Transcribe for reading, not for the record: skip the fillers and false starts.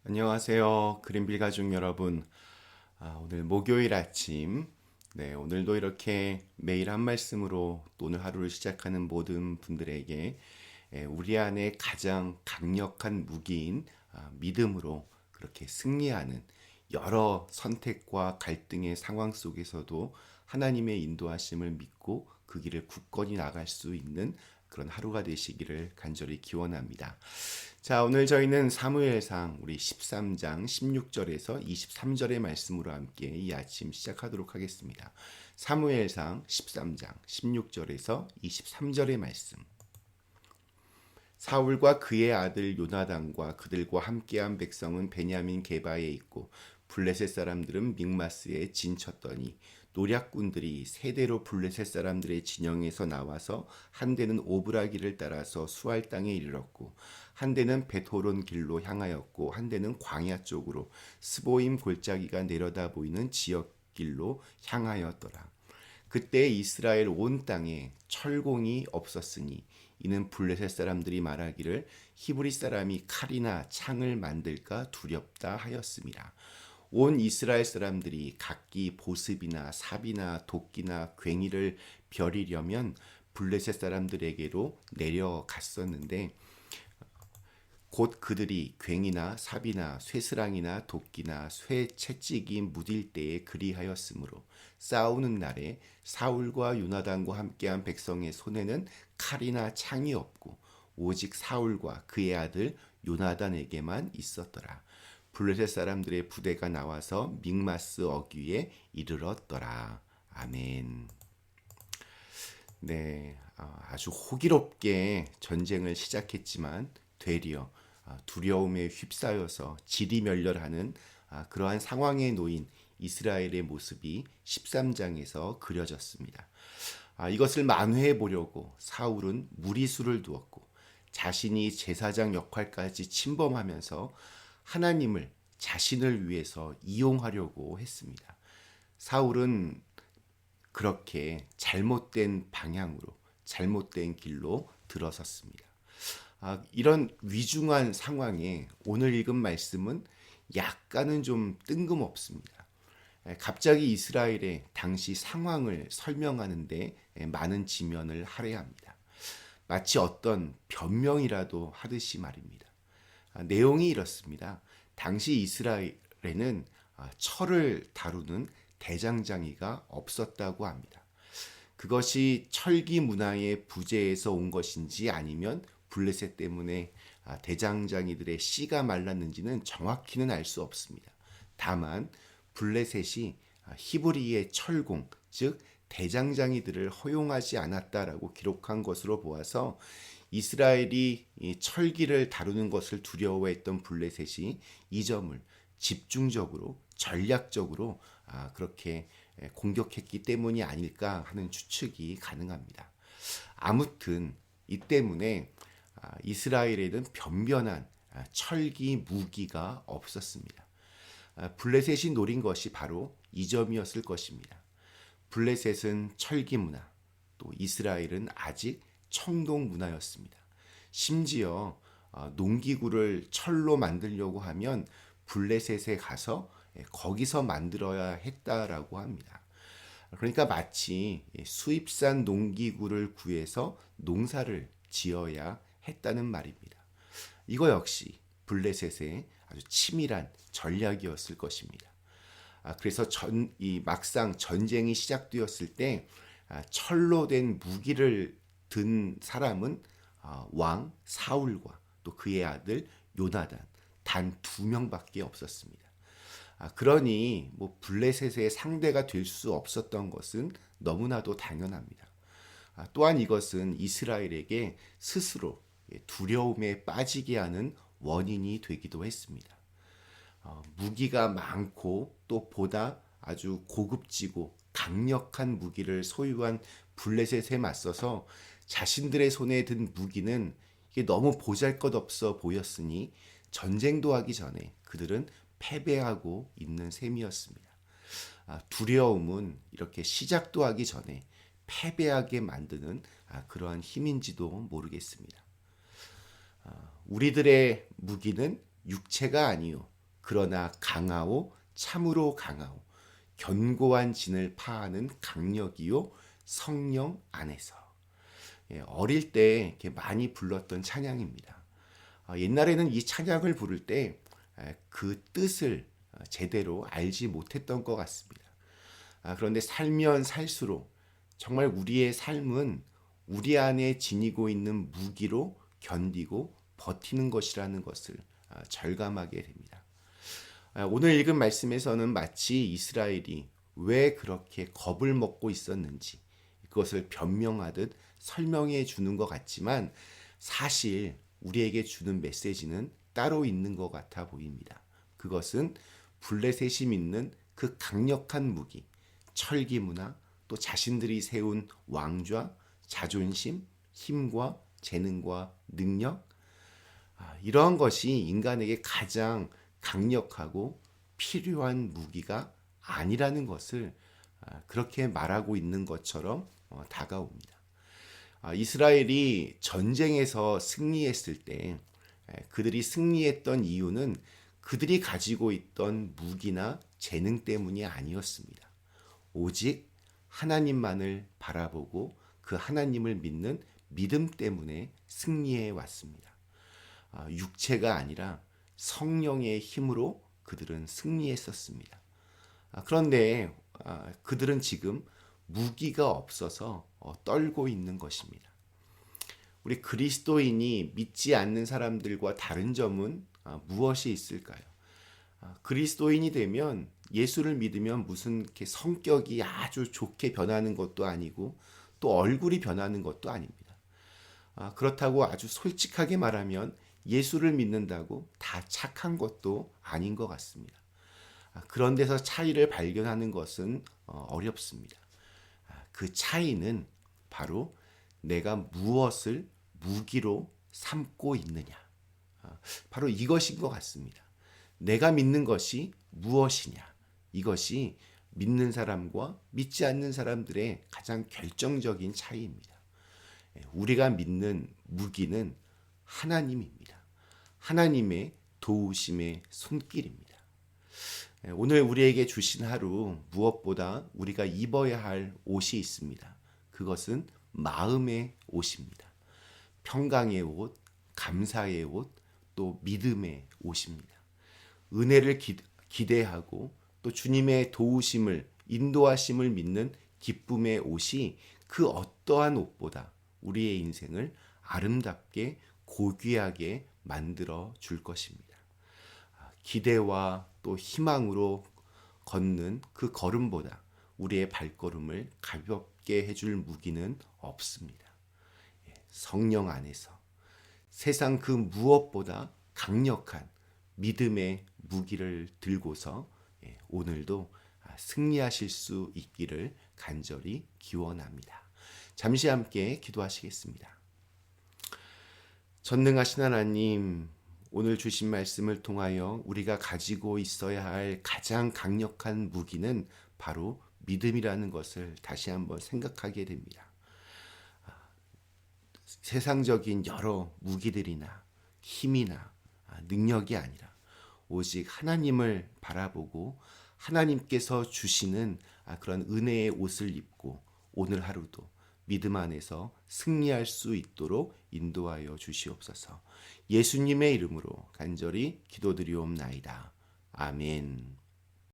안녕하세요. 그린빌 가족 여러분. 오늘 목요일 아침. 오늘도 이렇게 매일 한 말씀으로 또 오늘 하루를 시작하는 모든 분들에게 우리 안에 가장 강력한 무기인 믿음으로 그렇게 승리하는 여러 선택과 갈등의 상황 속에서도 하나님의 인도하심을 믿고 그 길을 굳건히 나갈 수 있는 그런 하루가 되시기를 간절히 기원합니다. 자, 오늘 저희는 사무엘상 우리 13장 16절에서 23절의 말씀으로 함께 이 아침 시작하도록 하겠습니다. 사무엘상 13장 16절에서 23절의 말씀. 사울과 그의 아들 요나단과 그들과 함께한 백성은 베냐민 게바에 있고 블레셋 사람들은 믹마스에 진쳤더니 노략군들이 세대로 블레셋 사람들의 진영에서 나와서 한 대는 오브라기를 따라서 수알 땅에 이르렀고 한 대는 베토론 길로 향하였고 한 대는 광야 쪽으로 스보임 골짜기가 내려다 보이는 지역 길로 향하였더라. 그때 이스라엘 온 땅에 철공이 없었으니 이는 블레셋 사람들이 말하기를 히브리 사람이 칼이나 창을 만들까 두렵다 하였습니다. 온 이스라엘 사람들이 각기 보습이나 삽이나 도끼나 괭이를 벼리려면 블레셋 사람들에게로 내려갔었는데 곧 그들이 괭이나 삽이나 쇠스랑이나 도끼나 쇠 채찍이 무딜 때에 그리하였으므로 싸우는 날에 사울과 요나단과 함께한 백성의 손에는 칼이나 창이 없고 오직 사울과 그의 아들 요나단에게만 있었더라. 블레셋 사람들의 부대가 나와서 믹마스 어귀에 이르렀더라. 아멘. 아주 호기롭게 전쟁을 시작했지만 되려 두려움에 휩싸여서 지리멸렬하는 그러한 상황에 놓인 이스라엘의 모습이 13장에서 그려졌습니다. 이것을 만회해 보려고 사울은 무리수를 두었고 자신이 제사장 역할까지 침범하면서 하나님을 자신을 위해서 이용하려고 했습니다. 사울은 그렇게 잘못된 방향으로 잘못된 길로 들어섰습니다. 이런 위중한 상황에 오늘 읽은 말씀은 약간은 좀 뜬금없습니다. 갑자기 이스라엘의 당시 상황을 설명하는데 많은 지면을 할애합니다. 마치 어떤 변명이라도 하듯이 말입니다. 내용이 이렇습니다. 당시 이스라엘에는 철을 다루는 대장장이가 없었다고 합니다. 그것이 철기 문화의 부재에서 온 것인지 아니면 블레셋 때문에 대장장이들의 씨가 말랐는지는 정확히는 알 수 없습니다. 다만 블레셋이 히브리의 철공, 즉 대장장이들을 허용하지 않았다라고 기록한 것으로 보아서 이스라엘이 철기를 다루는 것을 두려워했던 블레셋이 이 점을 집중적으로 전략적으로 그렇게 공격했기 때문이 아닐까 하는 추측이 가능합니다. 아무튼 이 때문에 이스라엘에는 변변한 철기 무기가 없었습니다. 블레셋이 노린 것이 바로 이 점이었을 것입니다. 블레셋은 철기 문화, 또 이스라엘은 아직 청동 문화였습니다. 심지어 농기구를 철로 만들려고 하면 블레셋에 가서 거기서 만들어야 했다라고 합니다. 그러니까 마치 수입산 농기구를 구해서 농사를 지어야 했다는 말입니다. 이거 역시 블레셋의 아주 치밀한 전략이었을 것입니다. 그래서 막상 전쟁이 시작되었을 때 철로 된 무기를 든 사람은 왕 사울과 또 그의 아들 요나단 단 2명밖에 없었습니다. 그러니 블레셋의 상대가 될 수 없었던 것은 너무나도 당연합니다. 또한 이것은 이스라엘에게 스스로 두려움에 빠지게 하는 원인이 되기도 했습니다. 무기가 많고 또 보다 아주 고급지고 강력한 무기를 소유한 블레셋에 맞서서 자신들의 손에 든 무기는 이게 너무 보잘것없어 보였으니 전쟁도 하기 전에 그들은 패배하고 있는 셈이었습니다. 두려움은 이렇게 시작도 하기 전에 패배하게 만드는 그러한 힘인지도 모르겠습니다. 우리들의 무기는 육체가 아니요 그러나 강하오 참으로 강하오 견고한 진을 파하는 강력이요 성령 안에서. 어릴 때 이렇게 많이 불렀던 찬양입니다. 옛날에는 이 찬양을 부를 때 그 뜻을 제대로 알지 못했던 것 같습니다. 그런데 살면 살수록 정말 우리의 삶은 우리 안에 지니고 있는 무기로 견디고 버티는 것이라는 것을 절감하게 됩니다. 오늘 읽은 말씀에서는 마치 이스라엘이 왜 그렇게 겁을 먹고 있었는지 그것을 변명하듯 설명해 주는 것 같지만 사실 우리에게 주는 메시지는 따로 있는 것 같아 보입니다. 그것은 블레셋이 믿는 그 강력한 무기, 철기 문화, 또 자신들이 세운 왕좌, 자존심, 힘과 재능과 능력, 이러한 것이 인간에게 가장 강력하고 필요한 무기가 아니라는 것을 그렇게 말하고 있는 것처럼 다가옵니다. 이스라엘이 전쟁에서 승리했을 때 그들이 승리했던 이유는 그들이 가지고 있던 무기나 재능 때문이 아니었습니다. 오직 하나님만을 바라보고 그 하나님을 믿는 믿음 때문에 승리해 왔습니다. 육체가 아니라 성령의 힘으로 그들은 승리했었습니다. 그런데 그들은 지금 무기가 없어서 떨고 있는 것입니다. 우리 그리스도인이 믿지 않는 사람들과 다른 점은 무엇이 있을까요? 그리스도인이 되면 예수를 믿으면 무슨 이렇게 성격이 아주 좋게 변하는 것도 아니고 또 얼굴이 변하는 것도 아닙니다. 그렇다고 아주 솔직하게 말하면 예수를 믿는다고 다 착한 것도 아닌 것 같습니다. 그런 데서 차이를 발견하는 것은 어렵습니다. 그 차이는 바로 내가 무엇을 무기로 삼고 있느냐. 바로 이것인 것 같습니다. 내가 믿는 것이 무엇이냐. 이것이 믿는 사람과 믿지 않는 사람들의 가장 결정적인 차이입니다. 우리가 믿는 무기는 하나님입니다. 하나님의 도우심의 손길입니다. 오늘 우리에게 주신 하루 무엇보다 우리가 입어야 할 옷이 있습니다. 그것은 마음의 옷입니다. 평강의 옷, 감사의 옷, 또 믿음의 옷입니다. 은혜를 기대하고 또 주님의 도우심을, 인도하심을 믿는 기쁨의 옷이 그 어떠한 옷보다 우리의 인생을 아름답게 고귀하게 만들어 줄 것입니다. 기대와 또 희망으로 걷는 그 걸음보다 우리의 발걸음을 가볍게 해줄 무기는 없습니다. 성령 안에서 세상 그 무엇보다 강력한 믿음의 무기를 들고서 오늘도 승리하실 수 있기를 간절히 기원합니다. 잠시 함께 기도하시겠습니다. 전능하신 하나님, 오늘 주신 말씀을 통하여 우리가 가지고 있어야 할 가장 강력한 무기는 바로 믿음이라는 것을 다시 한번 생각하게 됩니다. 세상적인 여러 무기들이나 힘이나 능력이 아니라 오직 하나님을 바라보고 하나님께서 주시는 그런 은혜의 옷을 입고 오늘 하루도 믿음 안에서 승리할 수 있도록 인도하여 주시옵소서. 예수님의 이름으로 간절히 기도드리옵나이다. 아멘.